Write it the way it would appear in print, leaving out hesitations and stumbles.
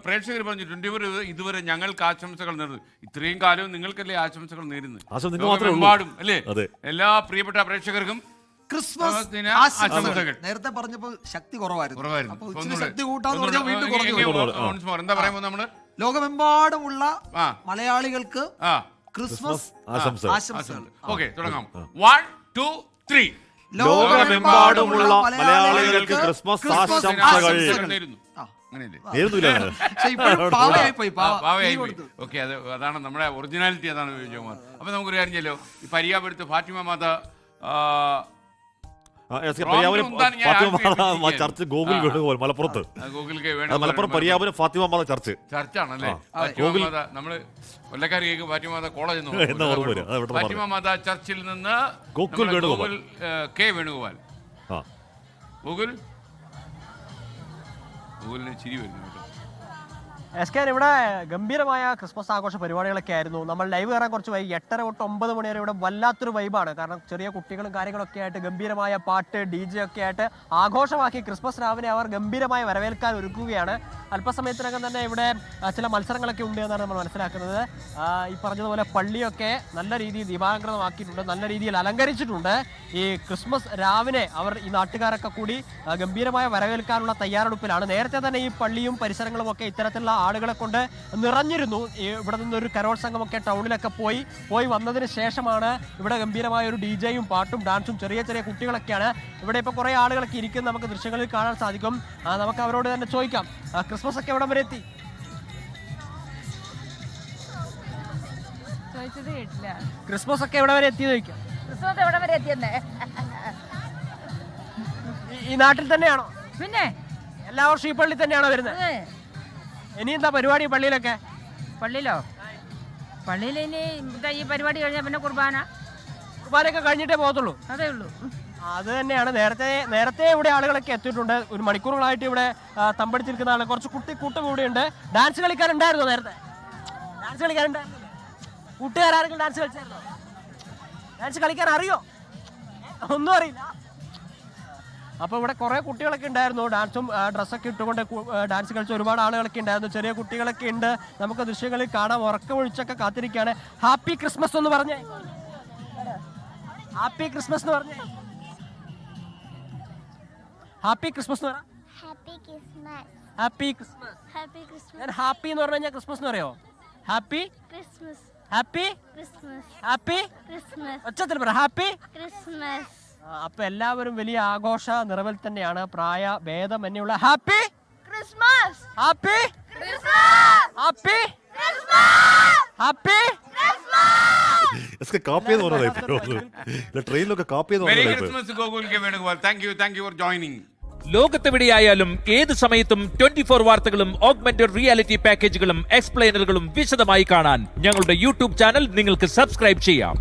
പ്രേക്ഷകർ പറഞ്ഞിട്ടുണ്ട് ഇതുവരെ ഞങ്ങൾക്ക് ആശംസകൾ നേരുന്നു. ഇത്രയും കാലവും നിങ്ങൾക്കല്ലേ ആശംസകൾ നേരുന്നത് അല്ലേ? എല്ലാ പ്രിയപ്പെട്ട പ്രേക്ഷകർക്കും ക്രിസ്മസ് ആശംസകൾ. നേരത്തെ പറഞ്ഞപ്പോൾ ശക്തി കുറവായിരുന്നു. ശക്തി എന്താ പറയുമ്പോൾ നമ്മള് ലോകമെമ്പാടുമുള്ള മലയാളികൾക്ക് ക്രിസ്മസ് ആശംസകൾ. ഓക്കെ, തുടങ്ങാം. 1 2 3. ലോകമെമ്പാടുമുള്ള മലയാളികൾക്ക് ക്രിസ്മസ് ആശംസകൾ. ഓക്കെ, അതാണ് നമ്മുടെ ഒറിജിനാലിറ്റി, അതാണ് വിജയകുമാർ. അപ്പൊ നമുക്കൊരു കാര്യം ചെയ്യല്ലോ, ഈ പരിയാപുരത്ത് ഫാത്തിമ മാത ചർച്ച് ഗോകുൽ വേണുഗോപാൽ മലപ്പുറത്ത്, മലപ്പുറം പരിയാപുരം ഫാത്തിമ മാത ചർച്ചാണല്ലേ? നമ്മള് കൊല്ലക്കാർ കേൾക്കും ഫാത്തിമ മാത കോളേജ്. ഫാത്തിമ മാത ചർച്ചിൽ നിന്ന് ഗോകുൽ വേണുഗോപാൽ, കെ വേണുഗോപാൽ. ഗൂഗിളിന് ചിരി വരുന്നു. ഇവിടെ ഗംഭീരമായ ക്രിസ്മസ് ആഘോഷ പരിപാടികളൊക്കെ ആയിരുന്നു. നമ്മൾ ലൈവ് കയറാൻ കുറച്ച് വൈകി, 8:30 തൊട്ട് 9 മണി വരെ ഇവിടെ വല്ലാത്തൊരു വൈബാണ്. കാരണം ചെറിയ കുട്ടികളും കാര്യങ്ങളൊക്കെ ആയിട്ട് ഗംഭീരമായ പാട്ട് DJ ഒക്കെ ആയിട്ട് ആഘോഷമാക്കി ക്രിസ്മസ് രാവിലെ അവർ ഗംഭീരമായി വരവേൽക്കാൻ ഒരുക്കുകയാണ്. അല്പസമയത്തിനകം തന്നെ ഇവിടെ ചില മത്സരങ്ങളൊക്കെ ഉണ്ട് എന്നാണ് നമ്മൾ മനസ്സിലാക്കുന്നത്. ഈ പറഞ്ഞതുപോലെ പള്ളിയൊക്കെ നല്ല രീതിയിൽ ദീപാലങ്കൃതമാക്കിയിട്ടുണ്ട്, നല്ല രീതിയിൽ അലങ്കരിച്ചിട്ടുണ്ട്. ഈ ക്രിസ്മസ് രാവിലെ അവർ ഈ നാട്ടുകാരൊക്കെ കൂടി ഗംഭീരമായ വരവേൽക്കാനുള്ള തയ്യാറെടുപ്പിലാണ്. നേരത്തെ തന്നെ ഈ പള്ളിയും പരിസരങ്ങളും ഒക്കെ ഇത്തരത്തിലുള്ള ആളുകളെ കൊണ്ട് നിറഞ്ഞിരുന്നു. ഇവിടെ നിന്നൊരു കരോൾ സംഘമൊക്കെ ടൗണിലൊക്കെ പോയി വന്നതിന് ശേഷമാണ് ഇവിടെ ഗംഭീരമായ ഒരു DJയും പാട്ടും ഡാൻസും ചെറിയ ചെറിയ കുട്ടികളൊക്കെയാണ് ഇവിടെ ഇപ്പോൾ കുറേ ആളുകളൊക്കെ ഇരിക്കുന്നത് നമുക്ക് ദൃശ്യങ്ങളിൽ കാണാൻ സാധിക്കും. നമുക്ക് അവരോട് തന്നെ ചോദിക്കാം, ക്രിസ്മസ് ഒക്കെ എവിടെ വരെ എത്തി? ക്രിസ്മസ് ഒക്കെ എവിടെ വരെ എത്തിയെന്ന് ചോദിക്കാം. ഈ നാട്ടിൽ തന്നെയാണോ? പിന്നെ എല്ലാ വർഷവും ഈ പള്ളി തന്നെയാണോ വരുന്നത്? ഇനി എന്താ പരിപാടി പള്ളിയിലൊക്കെ? പള്ളിയിൽ ഇനി ഈ പരിപാടി കഴിഞ്ഞാൽ പിന്നെ കുർബാനയൊക്കെ കഴിഞ്ഞിട്ടേ പോകത്തുള്ളൂ? അതേ ഉള്ളൂ. അത് തന്നെയാണ്. നേരത്തെ ഇവിടെ ആളുകളൊക്കെ എത്തിയിട്ടുണ്ട്. ഒരു മണിക്കൂറുകളായിട്ട് ഇവിടെ തമ്പടിച്ചിരിക്കുന്ന ആളുകൾ, കുറച്ച് കൂട്ടം ഇവിടെയുണ്ട്. ഡാൻസ് കളിക്കാനുണ്ടായിരുന്നോ? നേരത്തെ ഡാൻസ് കളിക്കാനുണ്ടായിരുന്നു? കൂട്ടുകാരെങ്കിലും ഡാൻസ് കളിച്ചായിരുന്നോ? ഡാൻസ് കളിക്കാൻ അറിയോ? ഒന്നും അറിയില്ല. അപ്പോൾ ഇവിടെ കുറേ കുട്ടികളൊക്കെ ഉണ്ടായിരുന്നു. ഡാൻസും ഡ്രസ്സൊക്കെ ഇട്ടുകൊണ്ട് ഡാൻസ് കളിച്ച ഒരുപാട് ആളുകളൊക്കെ ഉണ്ടായിരുന്നു. ചെറിയ കുട്ടികളൊക്കെ ഉണ്ട്, നമുക്ക് ദൃശ്യങ്ങളിൽ കാണാം. ഉറക്കമൊഴിച്ചൊക്കെ കാത്തിരിക്കുകയാണ്. ഹാപ്പി ക്രിസ്മസ് എന്ന് പറഞ്ഞേ, ഹാപ്പി ക്രിസ്മസ് എന്ന് പറഞ്ഞേ, ഹാപ്പി ക്രിസ്മസ് എന്ന് പറ. Happy Christmas. ഞാൻ ഹാപ്പി എന്ന് പറഞ്ഞു കഴിഞ്ഞാൽ ക്രിസ്മസ് എന്ന് പറയോ? Happy Christmas. Happy Christmas. Happy Christmas. ഒച്ചത്തിൽ പറ, ഹാപ്പി ക്രിസ്മസ്. അപ്പൊ എല്ലാവരും വലിയ ആഘോഷ നിറവിൽ തന്നെയാണ്, പ്രായ ഭേദമന്യുള്ള happy Christmas. Happy Christmas. Happy Christmas. Happy ലോകത്തെവിടെയായാലും ഏത് സമയത്തും 24 വാർത്തകളും ഓഗ്മെന്റഡ് റിയാലിറ്റി പാക്കേജുകളും എക്സ്പ്ലെയിനറുകളും വിശദമായി കാണാൻ ഞങ്ങളുടെ YouTube ചാനൽ നിങ്ങൾക്ക് സബ്സ്ക്രൈബ് ചെയ്യാം.